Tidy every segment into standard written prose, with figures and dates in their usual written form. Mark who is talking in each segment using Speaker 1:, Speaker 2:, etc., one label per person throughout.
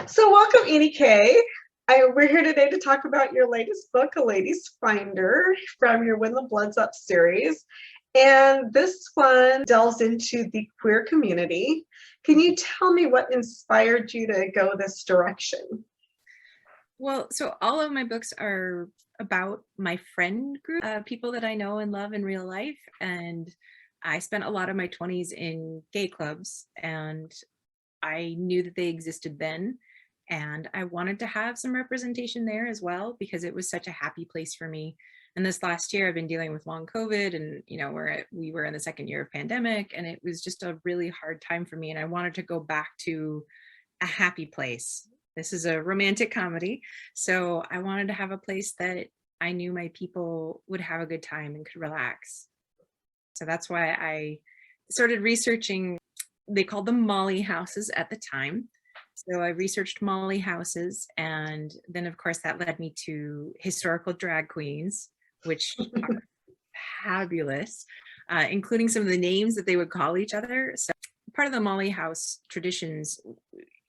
Speaker 1: So welcome, Edie Cay. We're here today to talk about your latest book, A Lady's Finder, from your When the Blood's Up series. And this one delves into the queer community. Can you tell me what inspired you to go this direction?
Speaker 2: Well, so all of my books are about my friend group, people that I know and love in real life. And I spent a lot of my 20s in gay clubs, and I knew that they existed then. And I wanted to have some representation there as well because it was such a happy place for me. And this last year, I've been dealing with long COVID, and we were in the second year of pandemic, and it was just a really hard time for me. And I wanted to go back to a happy place. This is a romantic comedy, so I wanted to have a place that I knew my people would have a good time and could relax. So that's why I started researching. They called them Molly houses at the time. So I researched Molly houses, and then of course that led me to historical drag queens, which are fabulous, including some of the names that they would call each other. So part of the Molly house traditions,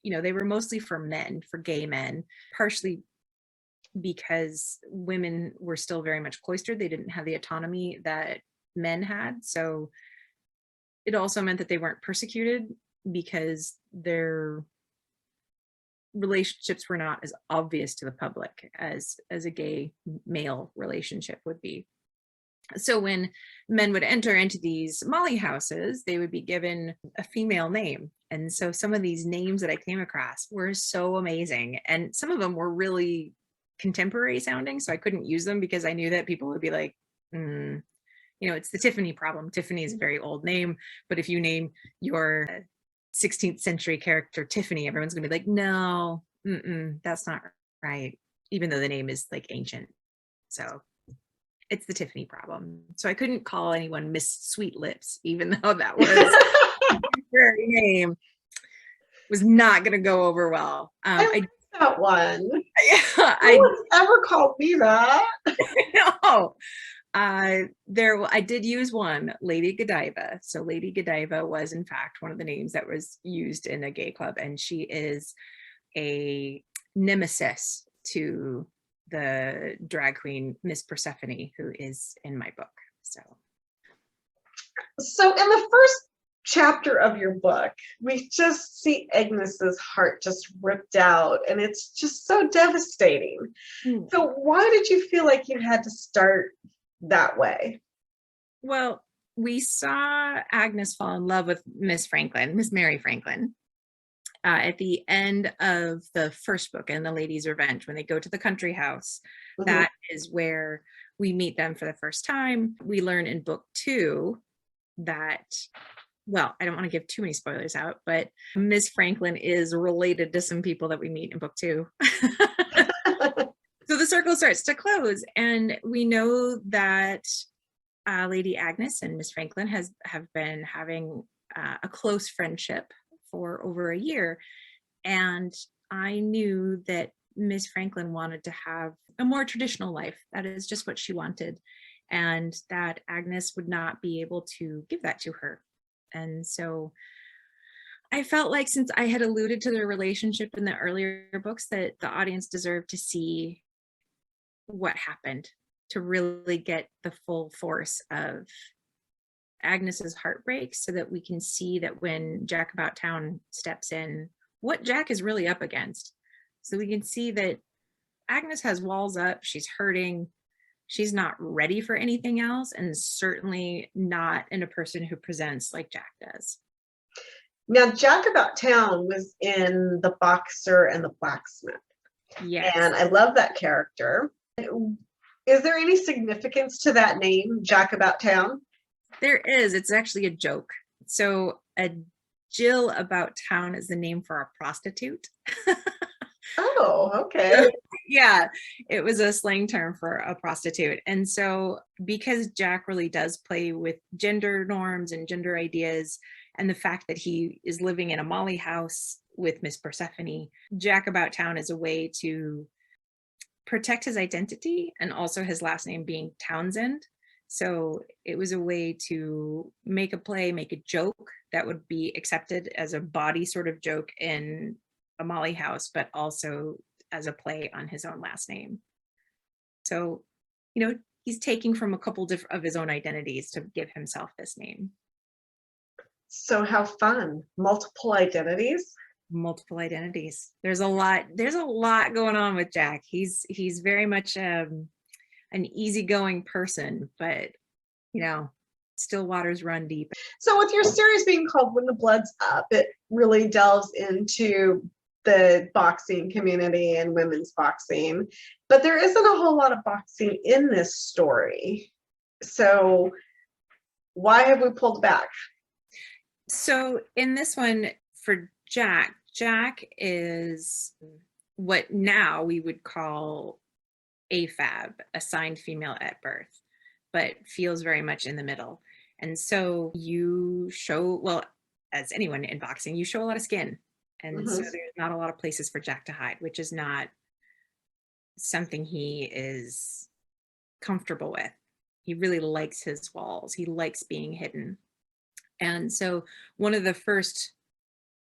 Speaker 2: they were mostly for men, for gay men, partially because women were still very much cloistered. They didn't have the autonomy that men had. So it also meant that they weren't persecuted because their relationships were not as obvious to the public as a gay male relationship would be. So when men would enter into these Molly houses, they would be given a female name. And so some of these names that I came across were so amazing. And some of them were really contemporary sounding. So I couldn't use them because I knew that people would be like, it's the Tiffany problem. Tiffany is a very old name. But if you name your 16th century character Tiffany, everyone's going to be like, no, that's not right. Even though the name is like ancient. So it's the Tiffany problem. So I couldn't call anyone Miss Sweet Lips, even though that was a very name. Was not going to go over well.
Speaker 1: I like that one.
Speaker 2: Yeah,
Speaker 1: no one's ever called me that.
Speaker 2: No. I did use one, Lady Godiva. So Lady Godiva was in fact one of the names that was used in a gay club, and she is a nemesis to the drag queen Miss Persephone, who is in my book.
Speaker 1: So in the first chapter of your book, we just see Agnes's heart just ripped out, and it's just so devastating. So why did you feel like you had to start that way?
Speaker 2: Well, we saw Agnes fall in love with Miss Mary Franklin, at the end of the first book in The Lady's Revenge, when they go to the country house. That is where we meet them for the first time. We learn in book 2 that, well, I don't want to give too many spoilers out, but Miss Franklin is related to some people that we meet in book 2. So the circle starts to close, and we know that Lady Agnes and Miss Franklin have been having a close friendship for over a year. And I knew that Miss Franklin wanted to have a more traditional life. That is just what she wanted. And that Agnes would not be able to give that to her. And so I felt like, since I had alluded to their relationship in the earlier books, that the audience deserved to see what happened, to really get the full force of Agnes's heartbreak, so that we can see that when Jack About Town steps in, what Jack is really up against. So we can see that Agnes has walls up, she's hurting, she's not ready for anything else, and certainly not in a person who presents like Jack does.
Speaker 1: Now, Jack About Town was in The Boxer and the Blacksmith.
Speaker 2: Yes.
Speaker 1: And I love that character. Is there any significance to that name, Jack About Town?
Speaker 2: There is. It's actually a joke. So a Jill About Town is the name for a prostitute.
Speaker 1: Oh, okay.
Speaker 2: Yeah, it was a slang term for a prostitute. And so because Jack really does play with gender norms and gender ideas, and the fact that he is living in a Molly house with Miss Persephone, Jack About Town is a way to protect his identity, and also his last name being Townsend. So it was a way to make a play, make a joke that would be accepted as a body sort of joke in a Molly house, but also as a play on his own last name. So, he's taking from a couple different of his own identities to give himself this name.
Speaker 1: So how fun. Multiple identities.
Speaker 2: Multiple identities. There's a lot going on with Jack. He's very much an easygoing person, but still waters run deep.
Speaker 1: So with your series being called When the Blood's Up, it really delves into the boxing community and women's boxing, but there isn't a whole lot of boxing in this story. So why have we pulled back?
Speaker 2: So in this one, for Jack is what now we would call AFAB, assigned female at birth, but feels very much in the middle. And so you show, well, as anyone in boxing, you show a lot of skin. And so there's not a lot of places for Jack to hide, which is not something he is comfortable with. He really likes his walls. He likes being hidden. And so one of the first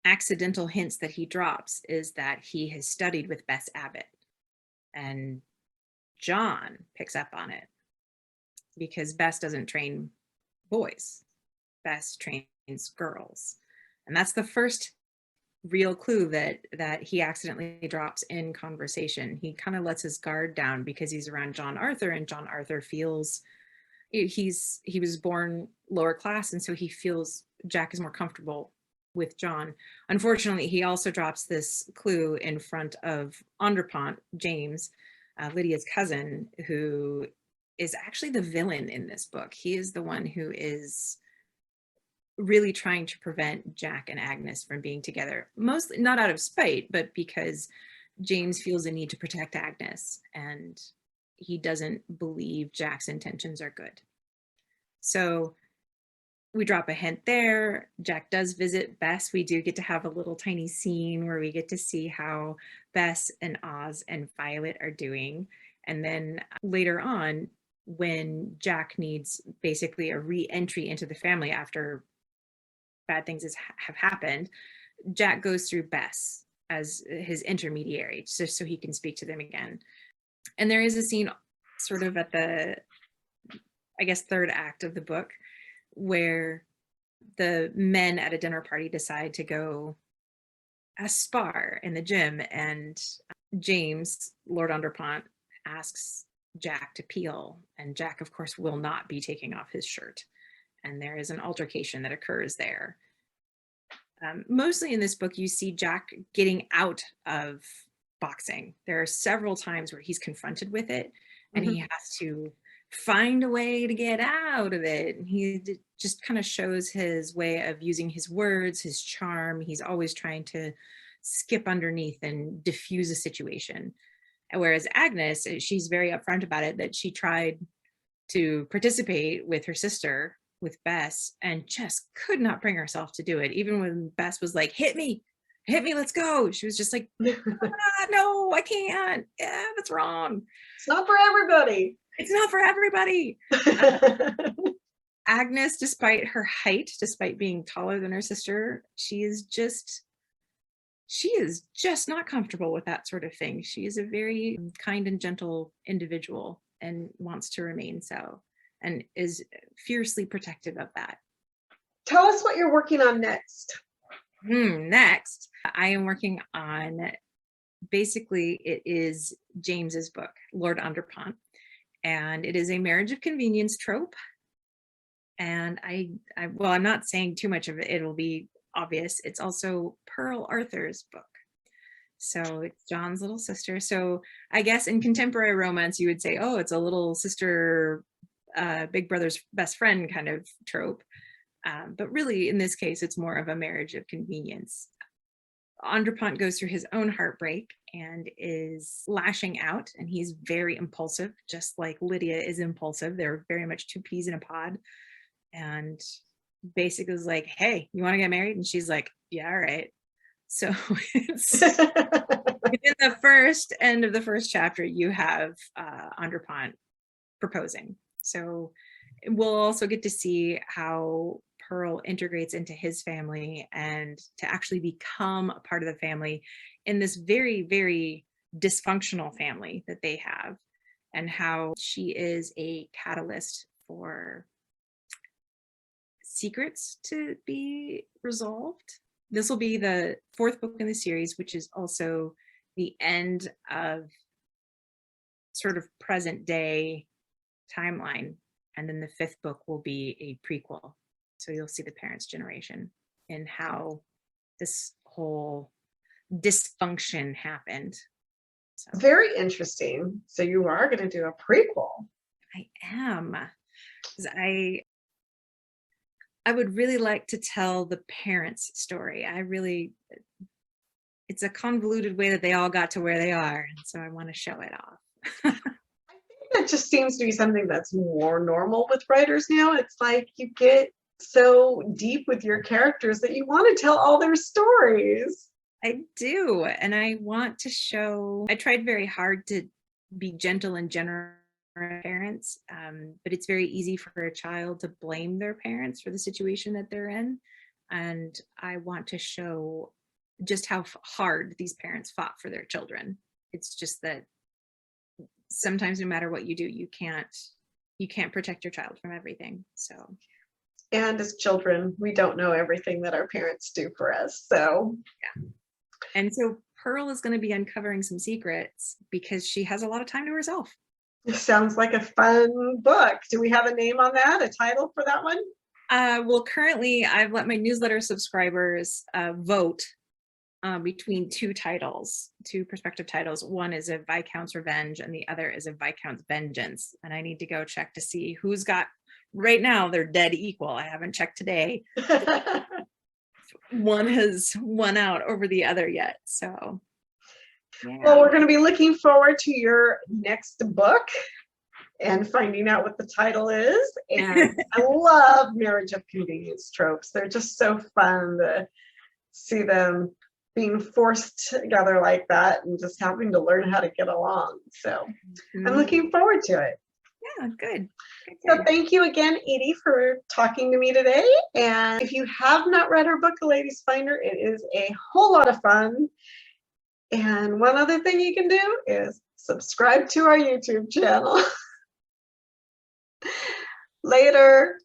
Speaker 2: accidental hints that he drops is that he has studied with Bess Abbott. And John picks up on it because Bess doesn't train boys. Bess trains girls. And that's the first real clue that he accidentally drops in conversation. He kind of lets his guard down because he's around John Arthur, and John Arthur feels he was born lower class, and so he feels Jack is more comfortable with John. Unfortunately, he also drops this clue in front of Onderpont, James, Lydia's cousin, who is actually the villain in this book. He is the one who is really trying to prevent Jack and Agnes from being together, mostly not out of spite, but because James feels a need to protect Agnes, and he doesn't believe Jack's intentions are good. So we drop a hint there. Jack does visit Bess. We do get to have a little tiny scene where we get to see how Bess and Oz and Violet are doing. And then later on, when Jack needs basically a re-entry into the family after bad things have happened, Jack goes through Bess as his intermediary, just so he can speak to them again. And there is a scene sort of at the, I guess, third act of the book where the men at a dinner party decide to go spar in the gym, and James, Lord Underpont, asks Jack to peel, and Jack, of course, will not be taking off his shirt. And there is an altercation that occurs there. Mostly in this book, you see Jack getting out of boxing. There are several times where he's confronted with it, and he has to find a way to get out of it. And he just kind of shows his way of using his words, his charm. He's always trying to skip underneath and diffuse a situation. Whereas Agnes, she's very upfront about it, that she tried to participate with her sister, with Bess, and just could not bring herself to do it. Even when Bess was like, hit me, let's go. She was just like, no, I can't. Yeah, that's wrong.
Speaker 1: It's not for everybody.
Speaker 2: It's not for everybody. Agnes, despite her height, despite being taller than her sister, she is just not comfortable with that sort of thing. She is a very kind and gentle individual and wants to remain so, and is fiercely protective of that.
Speaker 1: Tell us what you're working on next.
Speaker 2: Next, I am working on, basically, it is James's book, Lord Underpont, and it is a marriage of convenience trope. And I'm not saying too much of it. It'll be obvious. It's also Pearl Arthur's book. So it's John's little sister. So I guess in contemporary romance, you would say, oh, it's a little sister, big brother's best friend kind of trope. But really, in this case, it's more of a marriage of convenience. Underpont goes through his own heartbreak and is lashing out, and he's very impulsive, just like Lydia is impulsive. They're very much two peas in a pod. And basically is like, hey, you want to get married? And she's like, yeah, all right. So it's within the first end of the first chapter, you have Underpont proposing. So we'll also get to see how Pearl integrates into his family, and to actually become a part of the family in this very, very dysfunctional family that they have, and how she is a catalyst for secrets to be resolved. This will be the 4th book in the series, which is also the end of sort of present day timeline. And then the 5th book will be a prequel. So you'll see the parents' generation and how this whole dysfunction happened. So
Speaker 1: Very interesting. So you are going to do a prequel.
Speaker 2: I am. 'Cause I would really like to tell the parents' story. It's a convoluted way that they all got to where they are. And so I want to show it off.
Speaker 1: I think that just seems to be something that's more normal with writers now. It's like you get so deep with your characters that you want to tell all their stories.
Speaker 2: I do. And I want to show, I tried very hard to be gentle and generous with parents, but it's very easy for a child to blame their parents for the situation that they're in. And I want to show just how hard these parents fought for their children. It's just that sometimes no matter what you do, you can't protect your child from everything. So,
Speaker 1: and as children, we don't know everything that our parents do for us. So
Speaker 2: yeah. And so Pearl is going to be uncovering some secrets because she has a lot of time to herself.
Speaker 1: This sounds like a fun book. Do we have a name on that, a title for that one?
Speaker 2: Well, currently I've let my newsletter subscribers vote between 2 titles, 2 prospective titles. One is a Viscount's Revenge and the other is a Viscount's Vengeance. And I need to go check to see who's got, right now they're dead equal. I haven't checked today. One has won out over the other yet. So, yeah.
Speaker 1: Well, we're going to be looking forward to your next book and finding out what the title is. And I love marriage of convenience tropes. They're just so fun to see them being forced together like that and just having to learn how to get along. So I'm looking forward to it.
Speaker 2: Yeah, good.
Speaker 1: So thank you again, Edie, for talking to me today. And if you have not read her book, A Lady's Finder, it is a whole lot of fun. And one other thing you can do is subscribe to our YouTube channel. Later.